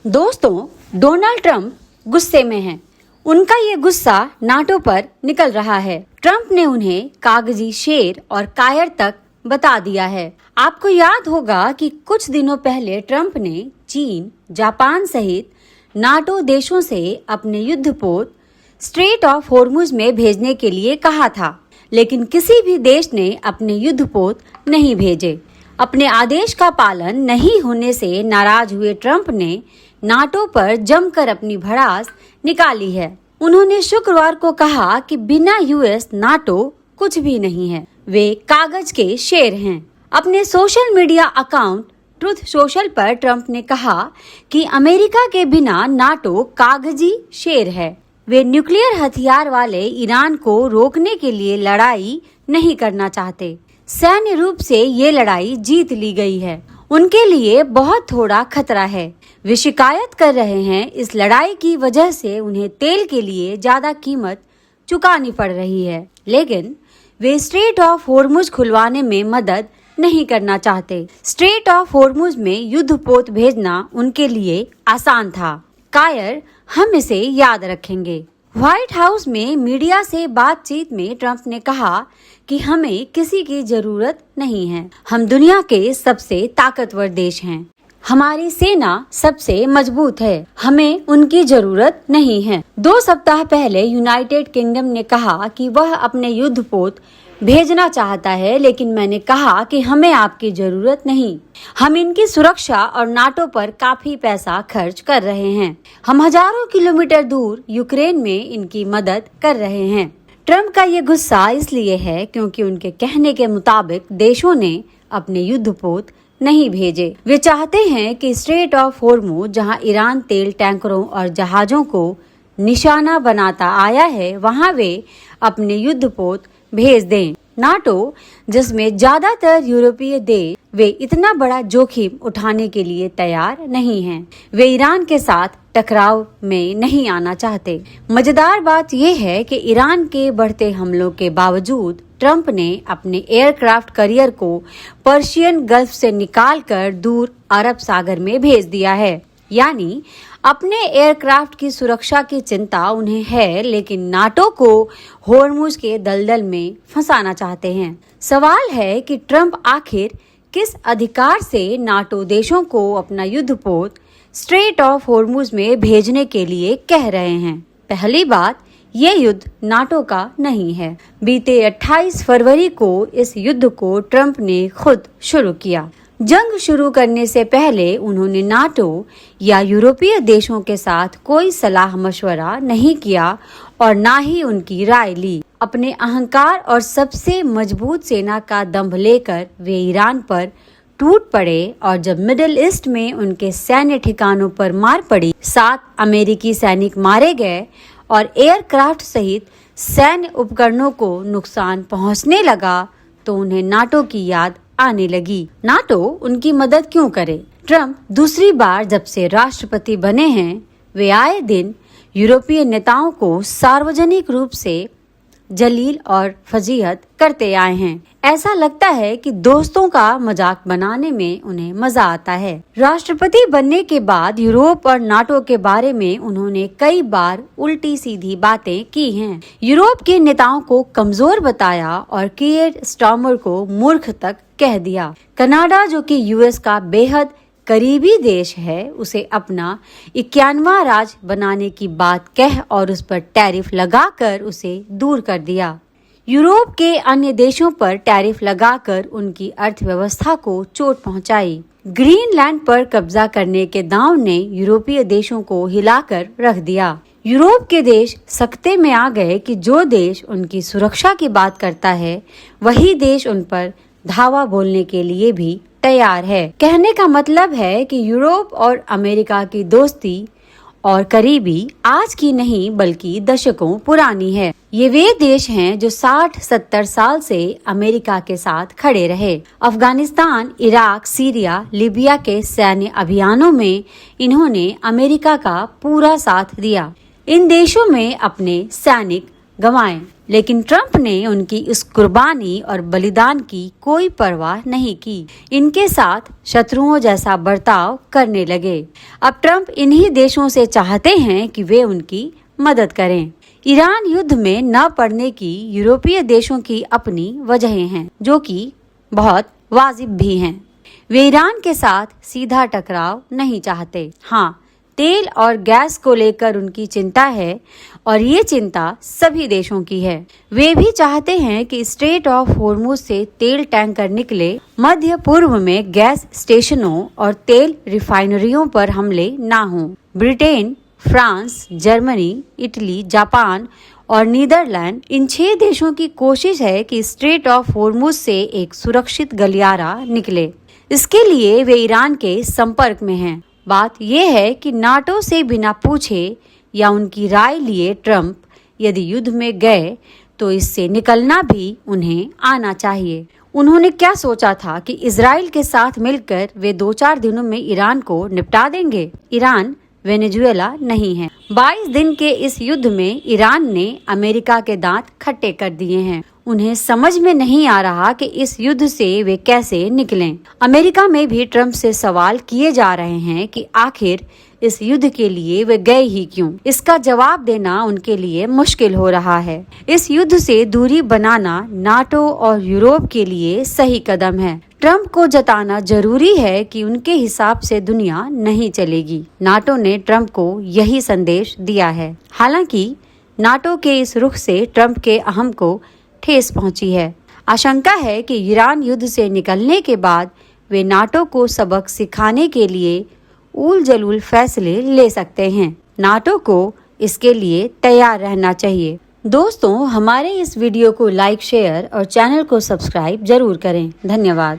दोस्तों, Donald Trump गुस्से में हैं। उनका ये गुस्सा नाटो पर निकल रहा है। ट्रंप ने उन्हें कागजी शेर और कायर तक बता दिया है। आपको याद होगा कि कुछ दिनों पहले ट्रंप ने चीन, जापान सहित नाटो देशों से अपने युद्धपोत स्ट्रेट ऑफ होर्मुज में भेजने के लिए कहा था, लेकिन किसी भी देश ने अपने युद्धपोत नहीं भेजे। अपने आदेश का पालन नहीं होने से नाराज हुए ट्रंप ने नाटो पर जमकर अपनी भड़ास निकाली है। उन्होंने शुक्रवार को कहा कि बिना यूएस नाटो कुछ भी नहीं है, वे कागज के शेर हैं। अपने social media account truth social पर ट्रंप ने कहा कि अमेरिका के बिना नाटो कागजी शेर है। वे न्यूक्लियर हथियार वाले ईरान को रोकने के लिए लड़ाई नहीं करना चाहते। सैन्य रूप से ये लड़ाई जीत ली गई है। उनके लिए बहुत थोड़ा खतरा है। वे शिकायत कर रहे हैं इस लड़ाई की वजह से उन्हें तेल के लिए ज्यादा कीमत चुकानी पड़ रही है, लेकिन वे स्ट्रेट ऑफ होर्मुज खुलवाने में मदद नहीं करना चाहते। स्ट्रेट ऑफ होर्मुज में युद्धपोत भेजना उनके लिए आसान था। कायर हम इसे याद रखेंगे। व्हाइट हाउस में मीडिया से बातचीत में ट्रंप ने कहा कि हमें किसी की जरूरत नहीं है। हम दुनिया के सबसे ताकतवर देश हैं। हमारी सेना सबसे मजबूत है। हमें उनकी जरूरत नहीं है। 2 सप्ताह पहले यूनाइटेड किंगडम ने कहा कि वह अपने युद्धपोत भेजना चाहता है, लेकिन मैंने कहा कि हमें आपकी जरूरत नहीं। हम इनकी सुरक्षा और नाटो पर काफी पैसा खर्च कर रहे हैं। हम हजारों किलोमीटर दूर यूक्रेन में इनकी मदद कर रहे हैं। ट्रंप का ये गुस्सा इसलिए है क्योंकि उनके कहने के मुताबिक देशों ने अपने युद्धपोत नहीं भेजे। वे चाहते हैं कि स्ट्रेट ऑफ होर्मुज, जहां ईरान तेल टैंकरों और जहाजों को निशाना बनाता आया है, वहां वे अपने युद्धपोत भेज दें। नाटो, जिसमें ज्यादातर यूरोपीय देश, वे इतना बड़ा जोखिम उठाने के लिए तैयार नहीं हैं। वे ईरान के साथ टकराव में नहीं आना चाहते। मजेदार बात यह है कि ईरान के बढ़ते हमलों के बावजूद ट्रंप ने अपने एयरक्राफ्ट कैरियर को पर्शियन गल्फ से निकालकर दूर अरब सागर में भेज दिया है। यानी अपने एयरक्राफ्ट की सुरक्षा की चिंता उन्हें है, लेकिन नाटो को होर्मुज के दलदल में फंसाना चाहते हैं। सवाल है कि ट्रंप आखिर किस अधिकार से नाटो देशों को अपना युद्धपोत स्ट्रेट ऑफ होर्मुज में भेजने के लिए कह रहे हैं। पहली बात, ये युद्ध नाटो का नहीं है। बीते 28 फरवरी को इस युद्ध को ट्रंप ने खुद शुरू किया। जंग शुरू करने से पहले उन्होंने नाटो या यूरोपीय देशों के साथ कोई सलाह मशवरा नहीं किया और ना ही उनकी राय ली। अपने अहंकार और सबसे मजबूत सेना का दंभ लेकर वे ईरान पर टूट पड़े और जब मिडिल ईस्ट में उनके सैन्य ठिकानों पर मार पड़ी, 7 अमेरिकी सैनिक मारे गए और एयरक्राफ्ट सहित सैन्य उपकरणों को नुकसान पहुंचने लगा, तो उन्हें नाटो की याद आने लगी। नाटो उनकी मदद क्यों करे? ट्रंप दूसरी बार जब से राष्ट्रपति बने हैं, वे आए दिन यूरोपीय नेताओं को सार्वजनिक रूप से जलील और फजीहत करते आए हैं। ऐसा लगता है कि दोस्तों का मजाक बनाने में उन्हें मजा आता है। राष्ट्रपति बनने के बाद यूरोप और नाटो के बारे में उन्होंने कई बार उल्टी सीधी बातें की हैं। यूरोप के नेताओं को कमजोर बताया और कीयर स्टार्मर को मूर्ख तक कह दिया। कनाडा, जो कि यूएस का बेहद करीबी देश है, उसे अपना 51वां राज्य बनाने की बात कह और उस पर टैरिफ लगाकर उसे दूर कर दिया। यूरोप के अन्य देशों पर टैरिफ लगाकर उनकी अर्थव्यवस्था को चोट पहुंचाई। ग्रीनलैंड पर कब्जा करने के दांव ने यूरोपीय देशों को हिलाकर रख दिया। यूरोप के देश सकते में आ गए कि जो देश उनकी सुरक्षा की बात करता है, वही देश उन पर धावा बोलने के लिए भी तैयार है। कहने का मतलब है कि यूरोप और अमेरिका की दोस्ती और करीबी आज की नहीं बल्कि दशकों पुरानी है। ये वे देश हैं जो 60-70 साल से अमेरिका के साथ खड़े रहे। अफगानिस्तान, इराक, सीरिया, लीबिया के सैन्य अभियानों में इन्होंने अमेरिका का पूरा साथ दिया। इन देशों में अपने सैनिक गंवाए। लेकिन ट्रंप ने उनकी इस कुर्बानी और बलिदान की कोई परवाह नहीं की। इनके साथ शत्रुओं जैसा बर्ताव करने लगे। अब ट्रंप इन्हीं देशों से चाहते हैं कि वे उनकी मदद करें। ईरान युद्ध में न पड़ने की यूरोपीय देशों की अपनी वजहें हैं, जो कि बहुत वाजिब भी हैं। वे ईरान के साथ सीधा टकराव नहीं चाहते। हाँ, तेल और गैस को लेकर उनकी चिंता है और ये चिंता सभी देशों की है। वे भी चाहते हैं कि स्ट्रेट ऑफ होर्मुज से तेल टैंकर निकले, मध्य पूर्व में गैस स्टेशनों और तेल रिफाइनरियों पर हमले ना हों। Britain, France, Germany, Italy, Japan और नीदरलैंड, इन 6 देशों की कोशिश है कि स्ट्रेट ऑफ होर्मुज से एक सुरक्षित गलियारा निकले। इसके लिए वे ईरान के संपर्क में हैं। बात यह है कि नाटो से बिना पूछे या उनकी राय लिए ट्रंप यदि युद्ध में गए तो इससे निकलना भी उन्हें आना चाहिए। उन्होंने क्या सोचा था कि इजराइल के साथ मिलकर वे 2-4 दिनों में ईरान को निपटा देंगे? ईरान वेनेजुएला नहीं है। 22 दिन के इस युद्ध में ईरान ने अमेरिका के दांत खट्टे कर दिए हैं। उन्हें समझ में नहीं आ रहा कि इस युद्ध से वे कैसे निकलें। अमेरिका में भी ट्रंप से सवाल किए जा रहे हैं कि आखिर इस युद्ध के लिए वे गए ही क्यों। इसका जवाब देना उनके लिए मुश्किल हो रहा है। इस युद्ध से दूरी बनाना नाटो और यूरोप के लिए सही कदम है। ट्रंप को जताना जरूरी है कि उनके हिसाब से दुनिया नहीं चलेगी। नाटो ने ट्रंप को यही संदेश दिया है। हालांकि नाटो के इस रुख से ट्रंप के अहम को ठेस पहुंची है। आशंका है कि ईरान युद्ध से निकलने के बाद वे नाटो को सबक सिखाने के लिए उल जलूल फैसले ले सकते हैं। नाटो को इसके लिए तैयार रहना चाहिए। दोस्तों, हमारे इस वीडियो को लाइक, शेयर और चैनल को सब्सक्राइब जरूर करें। धन्यवाद।